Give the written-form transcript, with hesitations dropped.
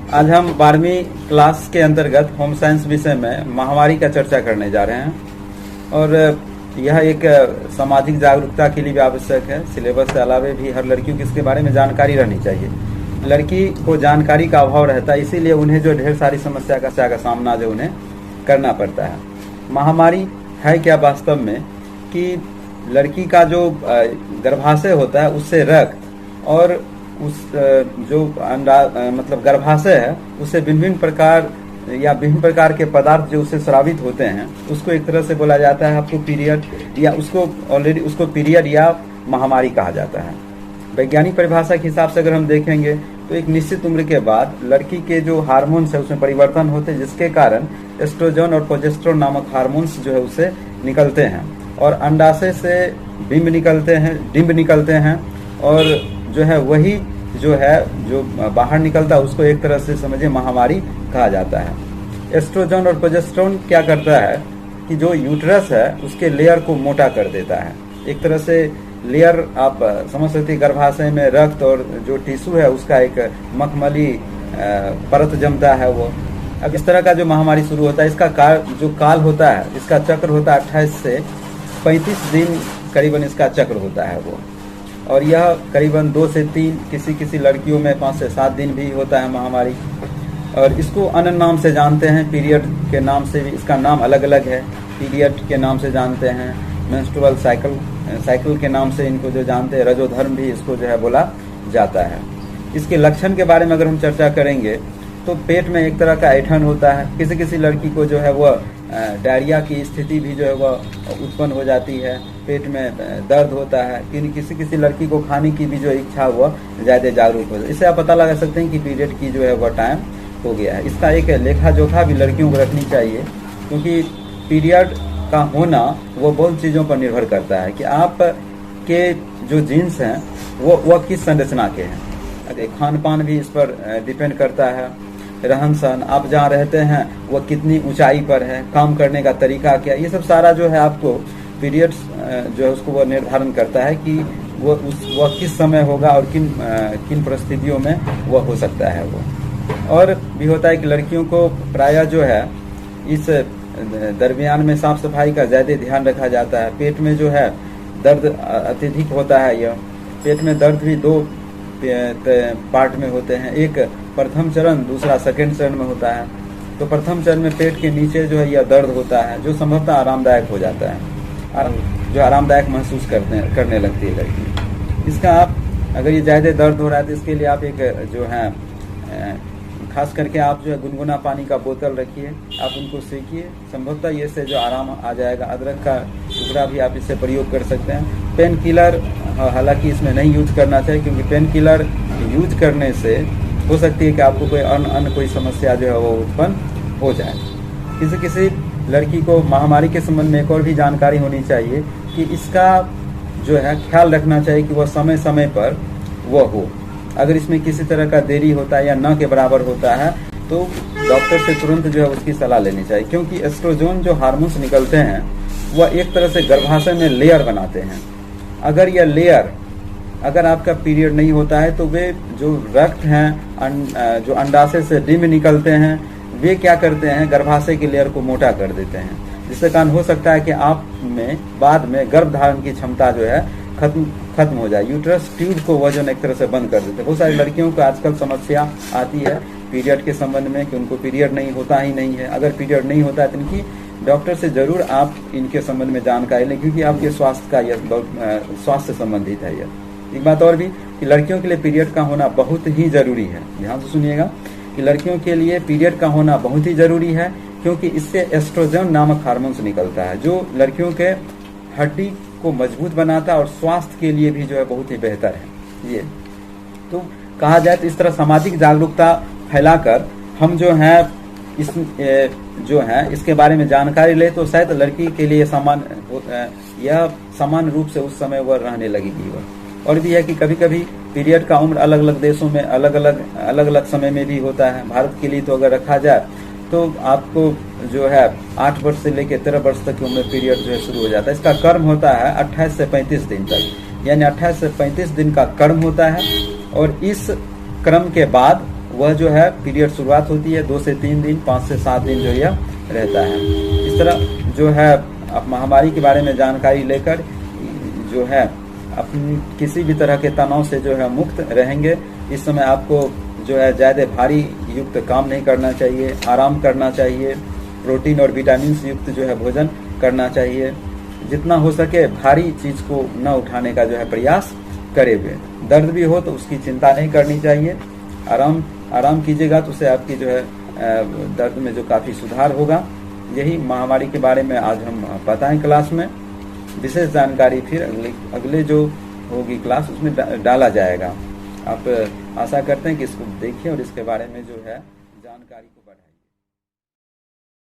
आज हम 12वीं क्लास के अंतर्गत होम साइंस विषय में महामारी का चर्चा करने जा रहे हैं और यह एक सामाजिक जागरूकता के लिए भी आवश्यक है। सिलेबस के अलावा भी हर लड़कियों को इसके बारे में जानकारी रहनी चाहिए। लड़की को जानकारी का अभाव रहता है, इसीलिए उन्हें जो ढेर सारी समस्या का सामना जो उन्हें करना पड़ता है। महामारी है क्या वास्तव में कि लड़की का जो गर्भाशय होता है उससे रक्त और उस जो मतलब गर्भाशय है उससे भिन्न विभिन्न प्रकार के पदार्थ जो उससे स्रावित होते हैं उसको एक तरह से बोला जाता है आपको पीरियड, या उसको पीरियड या महामारी कहा जाता है। वैज्ञानिक परिभाषा के हिसाब से अगर हम देखेंगे तो एक निश्चित उम्र के बाद लड़की के जो हार्मोन्स है उसमें परिवर्तन होते हैं, जिसके कारण एस्ट्रोजन और प्रोजेस्टेरोन नामक हार्मोन्स जो है उससे निकलते हैं और अंडाशय से डिंब निकलते हैं और जो है वही जो बाहर निकलता है उसको एक तरह से समझिए महामारी कहा जाता है। एस्ट्रोजन और प्रोजेस्टेरोन क्या करता है कि जो यूट्रस है उसके लेयर को मोटा कर देता है। एक तरह से लेयर आप समझ सकते हैं, गर्भाशय में रक्त और जो टिश्यू है उसका एक मखमली परत जमता है वो। अब इस तरह का जो महामारी शुरू होता है, इसका काल होता है, इसका चक्र होता है 28 से 35 दिन करीबन इसका चक्र होता है वो, और यह करीबन 2 से 3 किसी लड़कियों में 5 से 7 दिन भी होता है महामारी। और इसको अन्य नाम से जानते हैं, पीरियड के नाम से भी इसका नाम अलग अलग है। पीरियड के नाम से जानते हैं, मेंस्ट्रुअल साइकिल के नाम से इनको जो जानते हैं, रजोधर्म भी इसको जो है बोला जाता है। इसके लक्षण के बारे में अगर हम चर्चा करेंगे तो पेट में एक तरह का ऐंठन होता है। किसी लड़की को जो है वह डायरिया की स्थिति भी जो है वह उत्पन्न हो जाती है, पेट में दर्द होता है। किसी लड़की को खाने की भी जो इच्छा वह ज़्यादा जागरूक होता है। इससे आप पता लगा सकते हैं कि पीरियड की जो है वह टाइम हो गया है। इसका एक लेखा जोखा भी लड़कियों को रखनी चाहिए, क्योंकि पीरियड का होना वो बहुत चीज़ों पर निर्भर करता है कि आप के जो जीन्स हैं वो किस संरचना के हैं। खान पान भी इस पर डिपेंड करता है, रहन सहन, आप जहाँ रहते हैं वह कितनी ऊंचाई पर है, काम करने का तरीका क्या, ये सब सारा जो है आपको पीरियड्स जो है उसको वह निर्धारण करता है कि वह किस समय होगा और किन परिस्थितियों में वह हो सकता है वो। और भी होता है कि लड़कियों को प्रायः जो है इस दरमियान में साफ सफाई का ज़्यादा ध्यान रखा जाता है। पेट में जो है दर्द अत्यधिक होता है। यह पेट में दर्द भी 2 पार्ट में होते हैं, एक प्रथम चरण, दूसरा सेकंड चरण में होता है। तो प्रथम चरण में पेट के नीचे जो है यह दर्द होता है, जो संभवतः आरामदायक हो जाता है, जो आरामदायक महसूस करने लगती है लड़की। इसका आप अगर ये ज़्यादा दर्द हो रहा है तो इसके लिए आप एक जो है खास करके आप जो है गुनगुना पानी का बोतल रखिए, आप उनको सेकिए, संभवतः ये से जो आराम आ जाएगा। अदरक का टुकड़ा भी आप इससे प्रयोग कर सकते हैं। पेन किलर हालांकि इसमें नहीं यूज करना चाहिए, क्योंकि पेन किलर यूज करने से हो सकती है कि आपको कोई अन्य कोई समस्या जो है वो उत्पन्न हो जाए। किसी लड़की को महामारी के संबंध में एक और भी जानकारी होनी चाहिए कि इसका जो है ख्याल रखना चाहिए कि वह समय समय पर वह हो। अगर इसमें किसी तरह का देरी होता है या न के बराबर होता है तो डॉक्टर से तुरंत जो है उसकी सलाह लेनी चाहिए, क्योंकि एस्ट्रोजन जो हार्मोन्स निकलते हैं वह एक तरह से गर्भाशय में लेयर बनाते हैं। अगर यह लेयर अगर आपका पीरियड नहीं होता है तो वे जो रक्त हैं जो अंडाशय से डिंब निकलते हैं वे क्या करते हैं, गर्भाशय की लेयर को मोटा कर देते हैं, जिसके कारण हो सकता है कि आप में बाद में गर्भ धारण की क्षमता जो है खत्म हो जाए। यूट्रस ट्यूब को वजन एक तरह से बंद कर देते हैं। बहुत सारी लड़कियों को आजकल समस्या आती है पीरियड के संबंध में कि उनको पीरियड नहीं होता ही नहीं है। अगर पीरियड नहीं होता है तो इनकी डॉक्टर से जरूर आप इनके संबंध में जानकारी लें, क्योंकि आपके स्वास्थ्य का यह स्वास्थ्य से संबंधित है। यह एक बात और भी कि लड़कियों के लिए पीरियड का होना बहुत ही जरूरी है। ध्यान से सुनिएगा कि लड़कियों के लिए पीरियड का होना बहुत ही जरूरी है, क्योंकि इससे एस्ट्रोजन नामक हार्मोन्स निकलता है जो लड़कियों के हड्डी को मजबूत बनाता है और स्वास्थ्य के लिए भी जो है बहुत ही बेहतर है। ये तो कहा जाए तो इस तरह सामाजिक जागरूकता फैलाकर हम जो है इसके बारे में जानकारी ले तो शायद लड़की के लिए समान रूप से उस समय वह रहने लगेगी वह। और भी है कि कभी कभी पीरियड का उम्र अलग अलग देशों में अलग अलग समय में भी होता है। भारत के लिए तो अगर रखा जाए तो आपको जो है 8 वर्ष से लेकर 13 वर्ष तक की उम्र पीरियड जो है शुरू हो जाता है। इसका क्रम होता है 28 से 35 दिन तक, यानी 28 से 35 दिन का क्रम होता है। और इस क्रम के बाद वह जो है पीरियड शुरुआत होती है 2 से 3 दिन, 5 से 7 दिन जो यह रहता है। इस तरह जो है आप महामारी के बारे में जानकारी लेकर जो है अपनी किसी भी तरह के तनाव से जो है मुक्त रहेंगे। इस समय आपको जो है ज़्यादा भारी युक्त काम नहीं करना चाहिए, आराम करना चाहिए, प्रोटीन और विटामिन युक्त जो है भोजन करना चाहिए। जितना हो सके भारी चीज़ को न उठाने का जो है प्रयास करे हुए। दर्द भी हो तो उसकी चिंता नहीं करनी चाहिए, आराम कीजिएगा तो उससे आपकी जो है दर्द में जो काफ़ी सुधार होगा। यही महामारी के बारे में आज हम बताएं क्लास में। विशेष जानकारी फिर अगले जो होगी क्लास उसमें डाला जाएगा। आप आशा करते हैं कि इसको देखिए और इसके बारे में जो है जानकारी